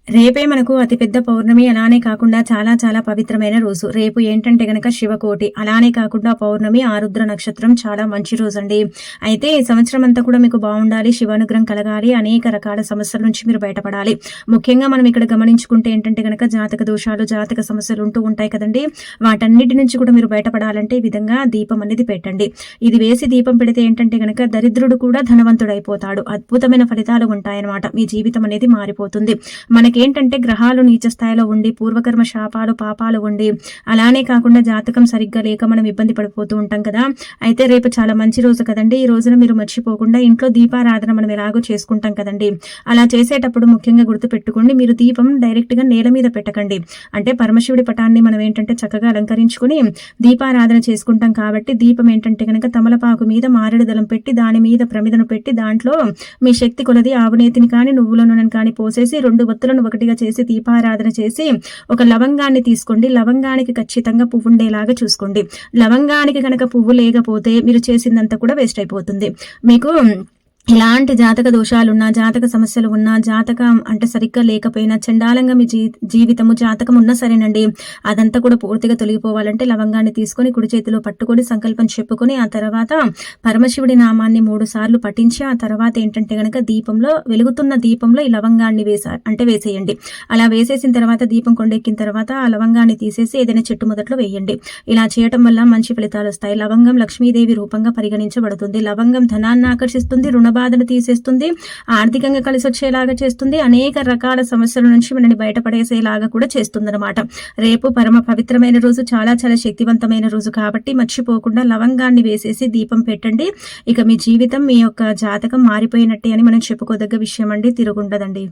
రేపే మనకు అతిపెద్ద పౌర్ణమి. అలానే కాకుండా చాలా చాలా పవిత్రమైన రోజు. రేపు ఏంటంటే గనక శివకోటి. అలానే కాకుండా పౌర్ణమి, ఆరుద్ర నక్షత్రం చాలా మంచి రోజండి. అయితే ఈ సంవత్సరం అంతా కూడా మీకు బావుండాలి, శివానుగ్రహం కలగాలి, అనేక రకాల సమస్యల నుంచి మీరు బయటపడాలి. ముఖ్యంగా మనం ఇక్కడ గమనించుకుంటే ఏంటంటే గనక జాతక దోషాలు, జాతక సమస్యలు ఉంటూ ఉంటాయి కదండీ! వాటన్నిటి నుంచి కూడా మీరు బయటపడాలంటే ఈ విధంగా దీపం అనేది పెట్టండి. ఇది వేసి దీపం పెడితే ఏంటంటే గనక దరిద్రుడు కూడా ధనవంతుడైపోతాడు. అద్భుతమైన ఫలితాలు ఉంటాయన్నమాట. మీ జీవితం అనేది మారిపోతుంది. మనకేంటంటే గ్రహాలు నీచ స్థాయిలో ఉండి, పూర్వకర్మ శాపాలు, పాపాలు ఉండి, అలానే కాకుండా జాతకం సరిగ్గా లేక మనం ఇబ్బంది పడిపోతూ ఉంటాం కదా! అయితే రేపు చాలా మంచి రోజు కదండీ! ఈ రోజున మీరు మర్చిపోకుండా ఇంట్లో దీపారాధన మనం ఎలాగో చేసుకుంటాం కదండీ! అలా చేసేటప్పుడు ముఖ్యంగా గుర్తుపెట్టుకోండి, మీరు దీపం డైరెక్ట్‌గా నేల మీద పెట్టకండి. అంటే పరమశివుడి పటాన్ని మనం ఏంటంటే చక్కగా అలంకరించుకొని దీపారాధన చేసుకుంటాం కాబట్టి దీపం ఏంటంటే గనక తమలపాకు మీద మారేడు దళం పెట్టి, దాని మీద ప్రమిదను పెట్టి, దాంట్లో మీ శక్తి కొలది ఆవునేతిని కానీ, నువ్వుల నూనెను కానీ పోసేసి 2 ఒత్తులను ఒకటిగా చేసి దీపారాధన చేసి ఒక లవంగాన్ని తీసుకోండి. లవంగానికి ఖచ్చితంగా పువ్వు ఉండేలాగా చూసుకోండి. లవంగానికి కనుక పువ్వు లేకపోతే మీరు చేసిందంతా కూడా వేస్ట్ అయిపోతుంది. మీకు ఎలాంటి జాతక దోషాలున్నా, జాతక సమస్యలు ఉన్నా, జాతకం అంటే సరిగ్గా లేకపోయినా, చండాలంగా మీ జీవితము జాతకం ఉన్నా సరేనండి, అదంతా కూడా పూర్తిగా తొలగిపోవాలంటే లవంగాన్ని తీసుకొని కుడి చేతిలో పట్టుకొని సంకల్పం చెప్పుకొని, ఆ తర్వాత పరమశివుడి నామాన్ని 3 సార్లు పఠించి, ఆ తర్వాత ఏంటంటే గనక వెలుగుతున్న దీపంలో ఈ లవంగాన్ని వేసేయండి. అలా వేసేసిన తర్వాత దీపం కొండెక్కిన తర్వాత ఆ లవంగాన్ని తీసేసి ఏదైనా చెట్టు మొదట్లో వేయండి. ఇలా చేయటం వల్ల మంచి ఫలితాలు వస్తాయి. లవంగం లక్ష్మీదేవి రూపంగా పరిగణించబడుతుంది. లవంగం ధనాన్ని ఆకర్షిస్తుంది, బాధను తీసేస్తుంది, ఆర్థికంగా కలిసి వచ్చేలాగా చేస్తుంది, అనేక రకాల సమస్యల నుంచి మనని బయటపడేసేలాగా కూడా చేస్తుందన్నమాట. రేపు పరమ పవిత్రమైన రోజు, చాలా చాలా శక్తివంతమైన రోజు కాబట్టి మర్చిపోకుండా లవంగాన్ని వేసేసి దీపం పెట్టండి. ఇక మీ జీవితం, మీ యొక్క జాతకం మారిపోయినట్టే అని మనం చెప్పుకోదగ్గ విషయం అండి, తిరుగుండదండి.